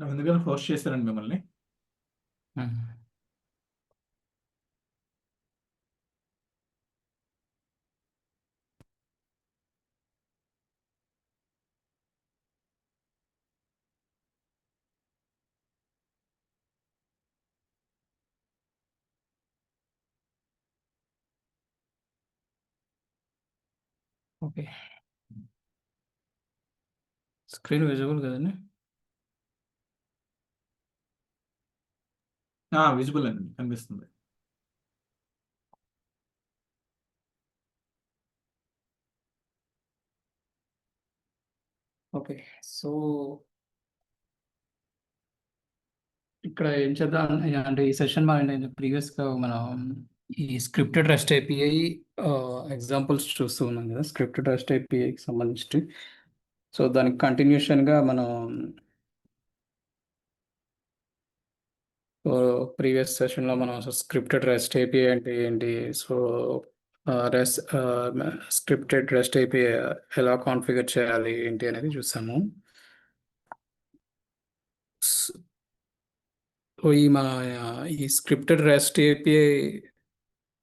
ఎందుకని ఫోర్స్ చేశారండి మిమ్మల్ని? ఓకే. స్క్రీన్ విజిబుల్ కదండి? విజిబుల్ అండి, కనిపిస్తుంది. ఓకే. సో ఇక్కడ ఏం చేద్దాం అంటే ఈ సెషన్ ప్రీవియస్గా మనం ఈ స్క్రిప్టెడ్ రెస్ట్ ఏపీఐ ఎగ్జాంపుల్స్ చూస్తూ ఉన్నాం కదా, స్క్రిప్టెడ్ రెస్ట్ ఏపీఐకి సంబంధించి. సో దానికి కంటిన్యూషన్గా మనం ప్రీవియస్ సెషన్లో మనం స్క్రిప్టెడ్ రెస్ట్ ఏపీఐ అంటే ఏంటి, సో స్క్రిప్టెడ్ రెస్ట్ ఏపీఐ ఎలా కాన్ఫిగర్ చేయాలి ఏంటి అనేది చూసాము. సో ఈ స్క్రిప్టెడ్ రెస్ట్ ఏపీఐ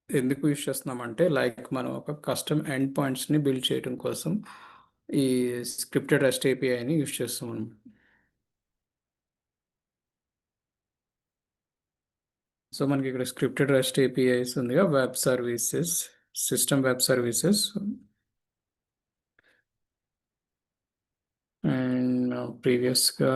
ఎందుకు యూజ్ చేస్తున్నామంటే, లైక్ మనం ఒక కస్టమ్ ఎండ్ పాయింట్స్ని బిల్డ్ చేయడం కోసం ఈ స్క్రిప్టెడ్ రెస్ట్ ఏపీఐని యూజ్ చేస్తున్నాం. సో మనకి ఇక్కడ స్క్రిప్టెడ్ రెస్ట్ ఏపీఐస్ ఉందిగా, web services, system web services and ప్రీవియస్గా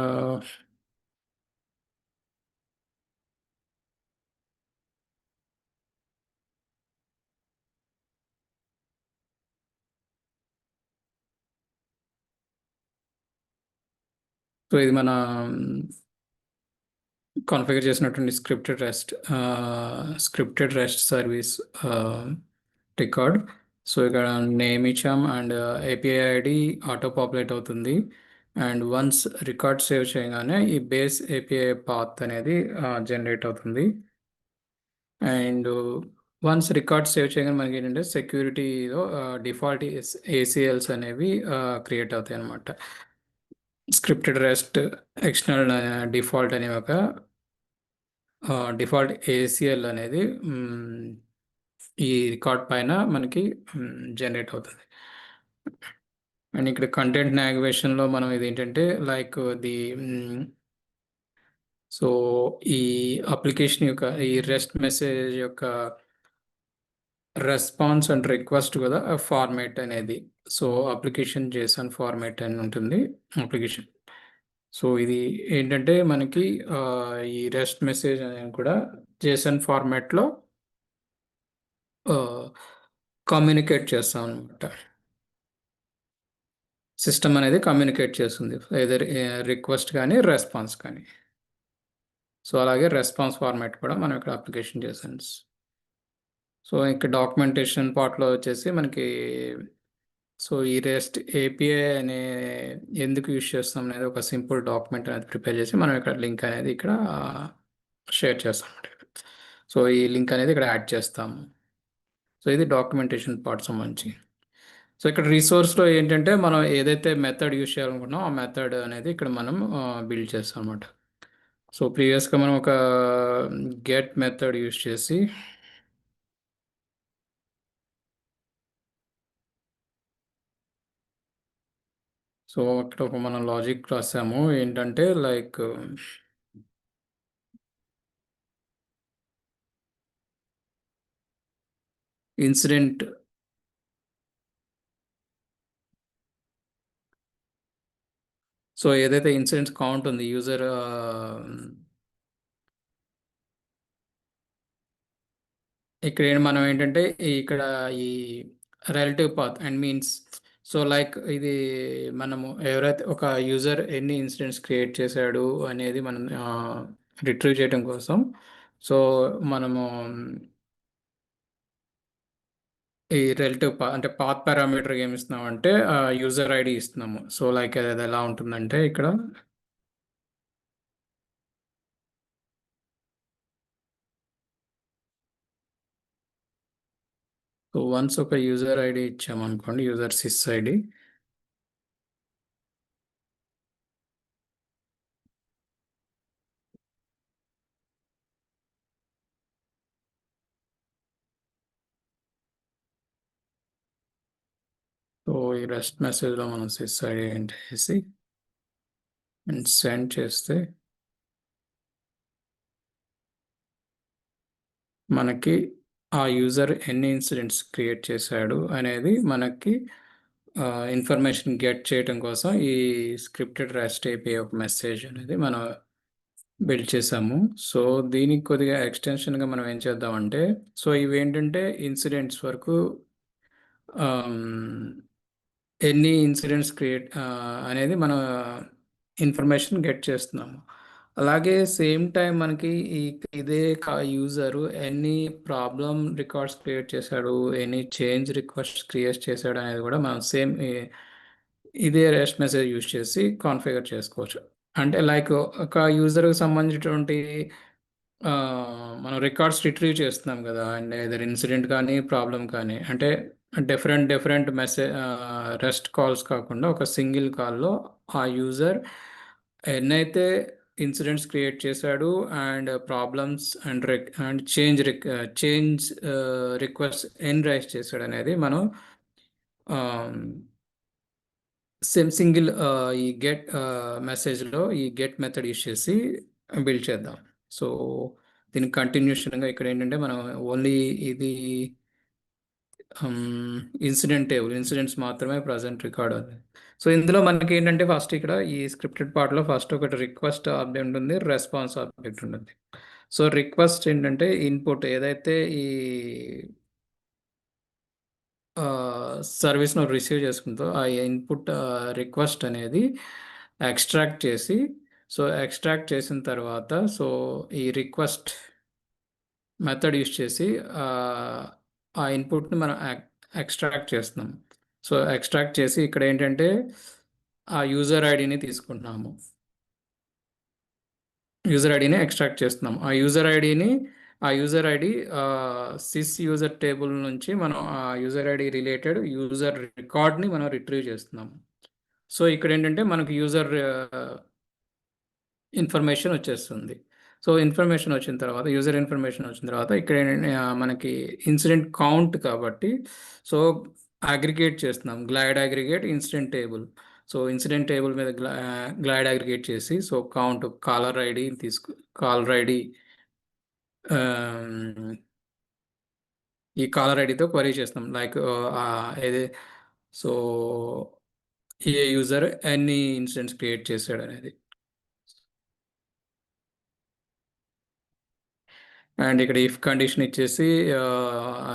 సో ఇది మన కాన్ఫిగర్ చేసినటువంటి scripted rest service record. So ఇక్కడ నేమ్ ఇచ్చాం and API ID auto populate అవుతుంది. అండ్ వన్స్ రికార్డ్ సేవ్ చేయగానే ఈ బేస్ ఏపీఐ పాత్ అనేది జనరేట్ అవుతుంది. అండ్ వన్స్ రికార్డ్ సేవ్ చేయగానే మనకి ఏంటంటే సెక్యూరిటీలో డిఫాల్ట్ ఏసీఎల్స్ అనేవి క్రియేట్ అవుతాయి అన్నమాట. స్క్రిప్టెడ్ రెస్ట్ ఎక్స్టర్నల్ డిఫాల్ట్ అనే ఒక డిఫాల్ట్ ఏసీఎల్ అనేది ఈ రికార్డ్ పైన మనకి జనరేట్ అవుతుంది. అండ్ ఇక్కడ కంటెంట్ నావిగేషన్లో మనం ఇది ఏంటంటే లైక్ ది సో ఈ అప్లికేషన్ యొక్క ఈ రెస్ట్ మెసేజ్ యొక్క రెస్పాన్స్ అండ్ రిక్వెస్ట్ కదా ఫార్మేట్ అనేది. సో అప్లికేషన్ జేసన్ ఫార్మేట్ అని ఉంటుంది అప్లికేషన్. సో ఇది ఏంటంటే మనకి ఈ రెస్ట్ మెసేజ్ అనేది కూడా జేసన్ ఫార్మాట్లో కమ్యూనికేట్ చేస్తాం అనమాట. సిస్టమ్ అనేది కమ్యూనికేట్ చేస్తుంది ఏదర్ రిక్వెస్ట్ కానీ రెస్పాన్స్ కానీ. సో అలాగే రెస్పాన్స్ ఫార్మాట్ కూడా మనం ఇక్కడ అప్లికేషన్ చేసాం. సో ఇక్కడ డాక్యుమెంటేషన్ పార్ట్లో వచ్చేసి మనకి సో ఈ రెస్ట్ ఏపీఐ అనే ఎందుకు యూజ్ చేస్తాం అనేది ఒక సింపుల్ డాక్యుమెంట్ అనేది ప్రిపేర్ చేసి మనం ఇక్కడ లింక్ అనేది ఇక్కడ షేర్ చేస్తాం. సో ఈ లింక్ అనేది ఇక్కడ యాడ్ చేస్తాము. సో ఇది డాక్యుమెంటేషన్ పార్ట్ సంబంధించి. సో ఇక్కడ రిసోర్స్లో ఏంటంటే మనం ఏదైతే మెథడ్ యూజ్ చేయాలనుకుంటున్నామో ఆ మెథడ్ అనేది ఇక్కడ మనం బిల్డ్ చేస్తాం అనమాట. సో ప్రీవియస్గా మనం ఒక గెట్ మెథడ్ యూజ్ చేసి సో అక్కడ ఒక మనం లాజిక్ రాసాము ఏంటంటే లైక్ ఇన్సిడెంట్ సో ఏదైతే ఇన్సిడెంట్స్ కౌంట్ ఉంది యూజర్ ఇక్కడ మనం ఏంటంటే ఇక్కడ ఈ relative path and means so like ఇది మనము ఎవరైతే ఒక యూజర్ ఎన్ని ఇన్సిడెంట్స్ క్రియేట్ చేశాడు అనేది మనం రిట్రీవ్ చేయడం కోసం సో మనము ఈ రిలేటివ్ అంటే పాత్ పారామీటర్ ఏమి ఇస్తున్నాం అంటే యూజర్ ఐడి ఇస్తున్నాము. సో లైక్ అది ఎలా ఉంటుందంటే ఇక్కడ సో వన్స్ ఒక యూజర్ ఐడి ఇచ్చామనుకోండి, యూజర్ సిస్ ఐడి, సో ఈ రెస్ట్ మెసేజ్లో మనం సిస్ఐడి ఎంటర్ చేసి అండ్ సెండ్ చేస్తే మనకి ఆ యూజర్ ఎన్ని ఇన్సిడెంట్స్ క్రియేట్ చేశాడు అనేది మనకి ఇన్ఫర్మేషన్ గెట్ చేయడం కోసం ఈ స్క్రిప్టెడ్ రెస్ట్ ఏపీఐ ఒక మెసేజ్ అనేది మనం బిల్డ్ చేసాము. సో దీనికి కొద్దిగా ఎక్స్టెన్షన్గా మనం ఏం చేద్దామంటే, సో ఇవి ఏంటంటే ఇన్సిడెంట్స్ వరకు ఎన్ని ఇన్సిడెంట్స్ క్రియేట్ అనేది మనం ఇన్ఫర్మేషన్ గెట్ చేస్తున్నాము. అలాగే సేమ్ టైం మనకి ఇదే యూజరు ఎన్ని ప్రాబ్లం రికార్డ్స్ క్రియేట్ చేశాడు, ఎన్ని చేంజ్ రిక్వెస్ట్ క్రియేట్ చేశాడు అనేది కూడా మనం సేమ్ ఇదే రెస్ట్ మెసేజ్ యూజ్ చేసి కాన్ఫిగర్ చేసుకోవచ్చు. అంటే లైక్ ఒక యూజర్కి సంబంధించినటువంటి ఆ, మనం రికార్డ్స్ రిట్రీవ్ చేస్తున్నాం కదా, అండ్ ఏదైనా ఇన్సిడెంట్ కానీ ప్రాబ్లం కానీ, అంటే డిఫరెంట్ మెసేజ్ రెస్ట్ కాల్స్ కాకుండా ఒక సింగిల్ కాల్లో ఆ యూజర్ ఎన్నైతే ఇన్సిడెంట్స్ క్రియేట్ చేశాడు and problems and change request ఎన్ రైజ్ చేశాడు అనేది మనం సింగిల్ ఈ గెట్ మెసేజ్లో ఈ గెట్ మెథడ్ యూస్ చేసి బిల్డ్ చేద్దాం. సో దీనికి కంటిన్యూషన్గా ఇక్కడ ఏంటంటే మనం ఓన్లీ ఇది ఇన్సిడెంట్స్ మాత్రమే ప్రజెంట్ రికార్డ్ అవుతుంది. సో ఇందులో మనకి ఏంటంటే ఫస్ట్ ఇక్కడ ఈ స్క్రిప్టెడ్ పార్ట్లో ఫస్ట్ ఒకటి రిక్వెస్ట్ ఆబ్జెక్ట్ ఉంటుంది, రెస్పాన్స్ ఆబ్జెక్ట్ ఉంటుంది. సో రిక్వెస్ట్ ఏంటంటే ఇన్పుట్ ఏదైతే ఈ సర్వీస్ను రిసీవ్ చేసుకుందో ఆ ఇన్పుట్ రిక్వెస్ట్ అనేది ఎక్స్ట్రాక్ట్ చేసి, సో ఎక్స్ట్రాక్ట్ చేసిన తర్వాత సో ఈ రిక్వెస్ట్ మెథడ్ యూస్ చేసి ఆ ఇన్పుట్ని మనం ఎక్స్ట్రాక్ట్ చేస్తున్నాం. సో ఎక్స్ట్రాక్ట్ చేసి ఇక్కడ ఏంటంటే ఆ యూజర్ ఐడిని తీసుకుంటున్నాము, యూజర్ ఐడిని ఎక్స్ట్రాక్ట్ చేస్తున్నాం. ఆ user ID sys user table నుంచి మనం ఆ యూజర్ ఐడి రిలేటెడ్ యూజర్ రికార్డ్ని మనం రిట్రీవ్ చేస్తున్నాము. సో ఇక్కడ ఏంటంటే మనకు యూజర్ ఇన్ఫర్మేషన్ వచ్చేస్తుంది. సో ఇన్ఫర్మేషన్ వచ్చిన తర్వాత యూజర్ ఇన్ఫర్మేషన్ వచ్చిన తర్వాత ఇక్కడ మనకి ఇన్సిడెంట్ కౌంట్ కాబట్టి సో అగ్రిగేట్ చేస్తున్నాం, glide aggregate incident table. So incident table మీద గ్లైడ్ అగ్రిగేట్ చేసి so count caller ID caller ID ఈ కాలర్ ఐడితో క్వరీ చేస్తాం, లైక్ ఏది సో ఏ యూజర్ ఎన్ని ఇన్సిడెంట్స్ క్రియేట్ చేశాడు అనేది. అండ్ ఇక్కడ ఇఫ్ కండిషన్ ఇచ్చేసి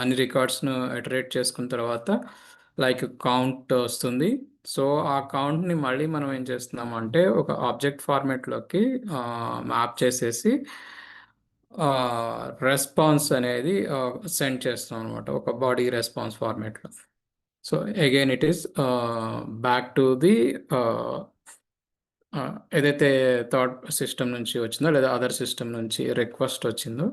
అన్ని రికార్డ్స్ను ఇటరేట్ చేసుకున్న తర్వాత లైక్ కౌంట్ వస్తుంది. సో ఆ కౌంట్ని మళ్ళీ మనం ఏం చేస్తున్నాం అంటే ఒక ఆబ్జెక్ట్ ఫార్మాట్లోకి మ్యాప్ చేసేసి రెస్పాన్స్ అనేది సెండ్ చేస్తాం అనమాట ఒక బాడీ రెస్పాన్స్ ఫార్మాట్లో. So again it is back to the ఏదైతే థర్డ్ సిస్టమ్ నుంచి వచ్చిందో లేదా అదర్ సిస్టమ్ నుంచి రిక్వెస్ట్ వచ్చిందో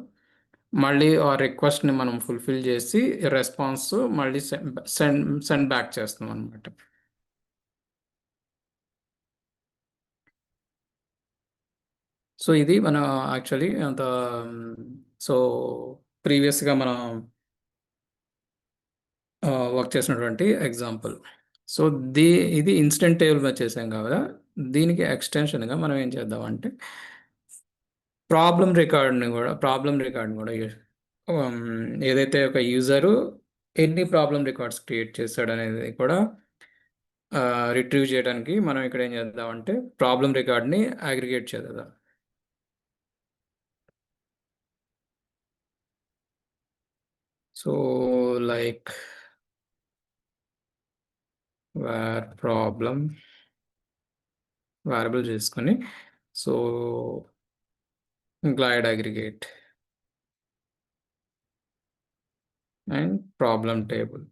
మళ్ళీ ఆ రిక్వెస్ట్ని మనం ఫుల్ఫిల్ చేసి రెస్పాన్స్ మళ్ళీ సెండ్ బ్యాక్ చేస్తాం అనమాట. సో ఇది మన యాక్చువల్లీ అంత సో ప్రీవియస్గా మనం వర్క్ చేసినటువంటి ఎగ్జాంపుల్. సో ఇది ఇన్స్టెంట్ టేబుల్ మీద చేసాం కదా, దీనికి ఎక్స్టెన్షన్గా మనం ఏం చేద్దామంటే ప్రాబ్లం రికార్డ్ని కూడా ఏదైతే ఒక యూజరు ఎన్ని ప్రాబ్లం రికార్డ్స్ క్రియేట్ చేస్తాడు అనేది కూడా రిట్రీవ్ చేయడానికి మనం ఇక్కడ ఏం చేద్దామంటే ప్రాబ్లం రికార్డ్ని అగ్రిగేట్ చేద్దాం. సో లైక్ ప్రాబ్లం వేరియబుల్ చేసుకొని so glide aggregate and problem table.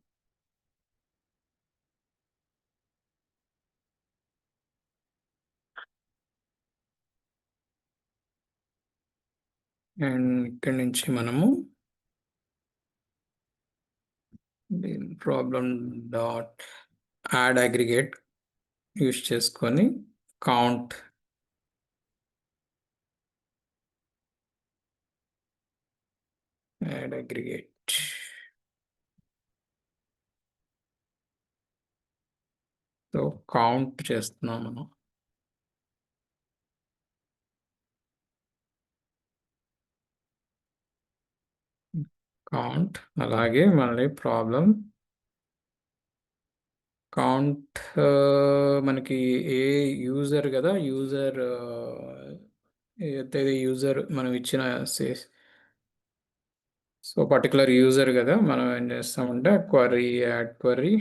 And ఇక్కడి నుంచి మనము problem dot add aggregate use చేసుకొని count add aggregate so count చేస్తున్నాం మనం. కౌంట్ అలాగే మళ్ళీ ప్రాబ్లం కౌంట్ మనకి ఏ యూజర్ కదా, యూజర్ ఏదైతే యూజర్ మనం ఇచ్చిన సో పర్టికులర్ యూజర్ కదా, మనం ఏం చేస్తామంటే క్వరీ యాడ్ క్వరీ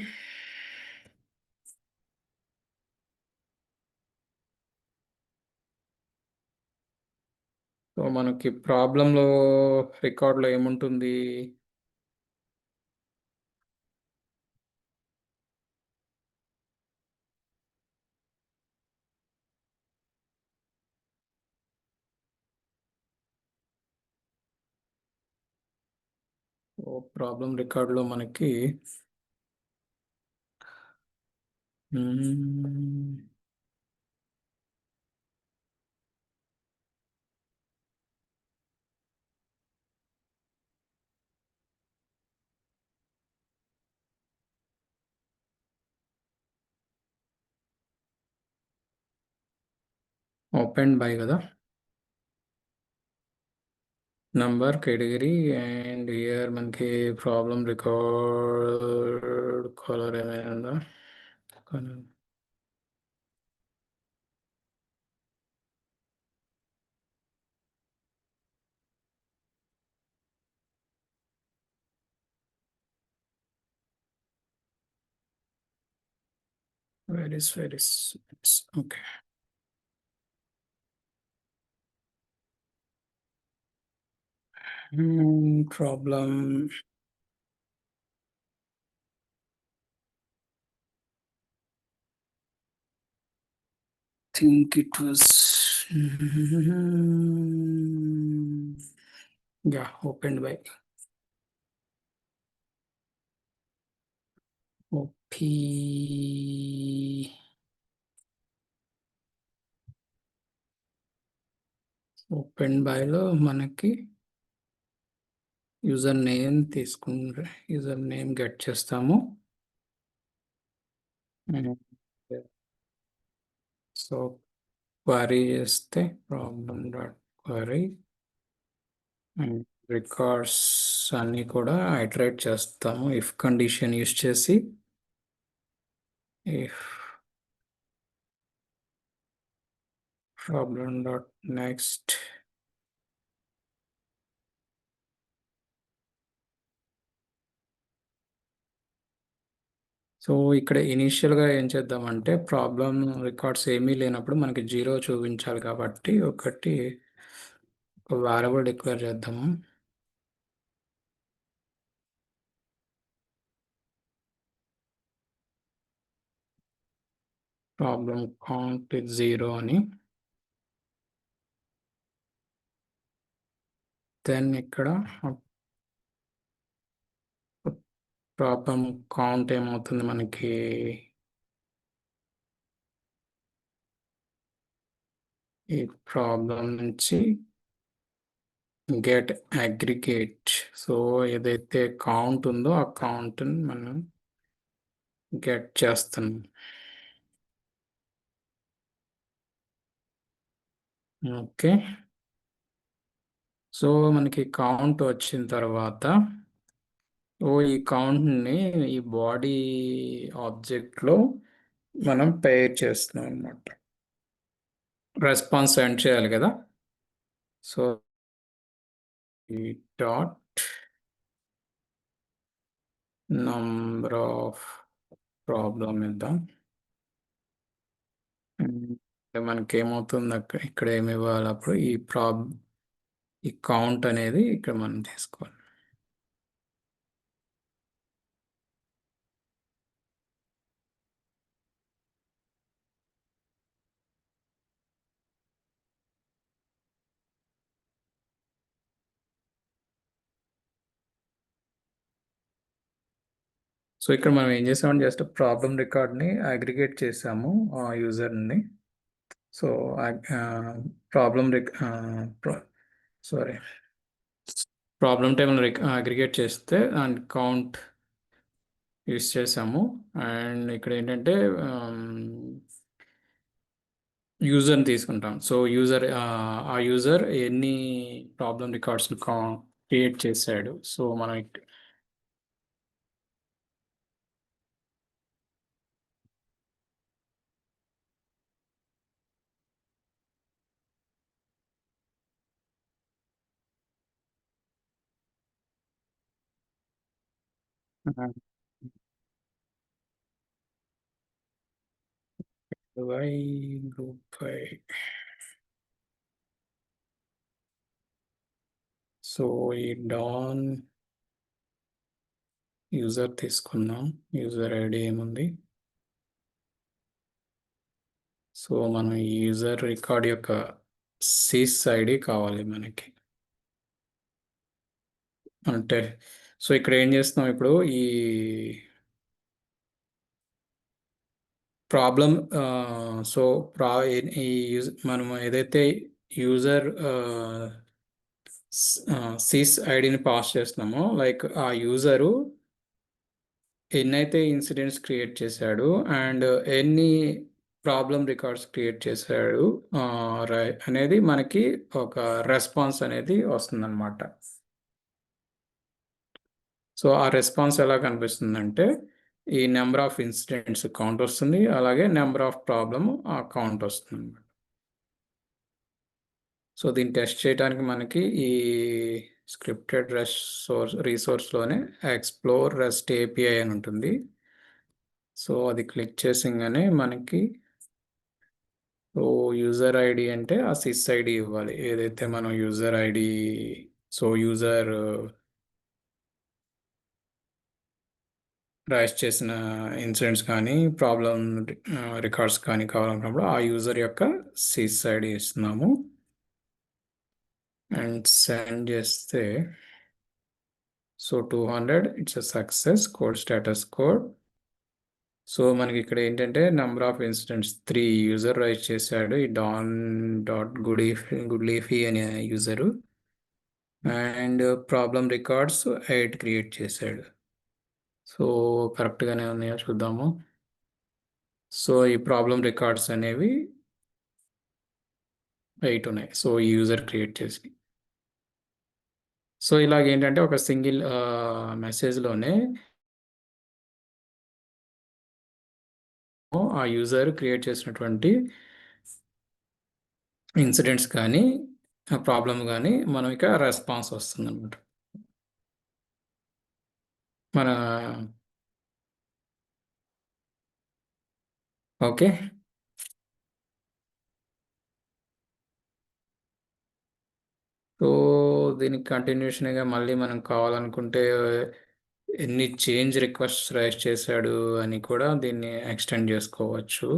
సో మనకి ప్రాబ్లంలో రికార్డులో ఏముంటుంది, ప్రాబ్లం రికార్డులో మనకి ఓపెన్ బై కదా, నంబర్ కేటగిరీ అండ్ హియర్ మనకి ప్రాబ్లం రికార్డ్ కలర్ ఏమైనా ఉందా, very okay. Problem think it was yeah, opened by OP open బైలో మనకి యూజర్ నేమ్ తీసుకుంటే యూజర్ నేమ్ గెట్ చేస్తాము. సో క్వరీ చేస్తే problem dot query and records అన్నీ కూడా ఐటరేట్ చేస్తాము ఇఫ్ కండిషన్ యూస్ చేసి. If problem dot next so ఇక్కడ ఇనీషియల్గా ఏం చేద్దామంటే ప్రాబ్లం రికార్డ్స్ ఏమీ లేనప్పుడు మనకి 0 చూపించాలి కాబట్టి ఒక వేరియబుల్ డిక్లేర్ చేద్దాము. ప్రాబ్లం కౌంట్ ఇస్ 0 అని. దెన్ ఇక్కడ ప్రాబ్లం కౌంట్ ఏమవుతుంది మనకి, ఈ ప్రాబ్లం నుంచి గెట్ అగ్రిగేట్. సో ఏదైతే కౌంట్ ఉందో ఆ కౌంట్ని మనం గెట్ చేస్తున్నాం. ఓకే, సో మనకి కౌంట్ వచ్చిన తర్వాత ఈ కౌంట్ని ఈ బాడీ ఆబ్జెక్ట్లో మనం పేర్ చేస్తున్నాం అనమాట. రెస్పాన్స్ సెండ్ చేయాలి కదా, సో ఈ డాట్ నంబర్ ఆఫ్ ప్రాబ్లం ఇద్దాం. మనకి ఏమవుతుంది అక్కడ ఇక్కడ ఏమి ఇవ్వాలి, అప్పుడు ఈ కౌంట్ అనేది ఇక్కడ మనం తీసుకోవాలి. సో ఇక్కడ మనం ఏం చేసామంటే జస్ట్ ప్రాబ్లం రికార్డ్ని అగ్రిగేట్ చేసాము ఆ యూజర్ని. So problem sorry problem table aggregate చేస్తే అండ్ కౌంట్ యూస్ చేసాము. అండ్ ఇక్కడ ఏంటంటే యూజర్ని తీసుకుంటాం. సో ఆ యూజర్ ఎన్ని ప్రాబ్లం రికార్డ్స్ క్రియేట్ చేశాడు. సో మనం గ్రూప్ సో ఈ డాన్ యూజర్ తీసుకున్నాం. యూజర్ ఐడి ఏముంది? సో మనం ఈ యూజర్ రికార్డ్ యొక్క సిస్ ఐడి కావాలి మనకి. అంటే సో ఇక్కడ ఏం చేస్తున్నాం ఇప్పుడు ఈ ప్రాబ్లం సో ఈ మనం ఏదైతే యూజర్ సిస్ ఐడిని పాస్ చేస్తున్నామో లైక్ ఆ యూజరు ఎన్నైతే ఇన్సిడెంట్స్ క్రియేట్ చేశాడు అండ్ ఎన్ని ప్రాబ్లం రికార్డ్స్ క్రియేట్ చేశాడు అనేది మనకి ఒక రెస్పాన్స్ అనేది వస్తుందన్నమాట. సో ఆ రెస్పాన్స్ ఎలా కనిపిస్తుందంటే ఈ నెంబర్ ఆఫ్ ఇన్సిడెంట్స్ కౌంట్ వస్తుంది, అలాగే నెంబర్ ఆఫ్ ప్రాబ్లమ్ ఆ కౌంట్ వస్తుంది. సో దీన్ని టెస్ట్ చేయడానికి మనకి ఈ స్క్రిప్టెడ్ రీసోర్స్లోనే ఎక్స్ప్లోర్ రెస్ట్ ఏపీఐ అని ఉంటుంది. సో అది క్లిక్ చేసింగానే మనకి సో యూజర్ ఐడి అంటే ఆ సిస్ ఐడి ఇవ్వాలి, ఏదైతే మనం user ID so user raise చేసిన ఇన్సిడెంట్స్ కానీ ప్రాబ్లం రికార్డ్స్ కానీ కావాలనుకున్నప్పుడు ఆ యూజర్ యొక్క సిస్ ఐడి ఇస్తున్నాము అండ్ సెండ్ చేస్తే so 200 it's a success code status code. So మనకి ఇక్కడ ఏంటంటే number of incidents 3 user raise చేశాడు, ఈ gudleafy అనే user, and problem records 8 create చేశాడు. సో కరెక్ట్గానే ఉన్నాయో చూద్దాము. సో ఈ ప్రాబ్లం రికార్డ్స్ అనేవి 8 ఉన్నాయి. సో ఈ యూజర్ క్రియేట్ చేసి సో ఇలాగ ఏంటంటే ఒక సింగిల్ మెసేజ్లోనే ఆ యూజర్ క్రియేట్ చేసినటువంటి ఇన్సిడెంట్స్ కానీ ప్రాబ్లం కానీ మనం ఇక రెస్పాన్స్ వస్తుంది అనమాట. మన ఓకే, సో దీనికి కంటిన్యూషన్గా మళ్ళీ మనం కావాలనుకుంటే ఎన్ని చేంజ్ రిక్వెస్ట్ రైజ్ చేశాడు అని కూడా దీన్ని ఎక్స్టెండ్ చేసుకోవచ్చు.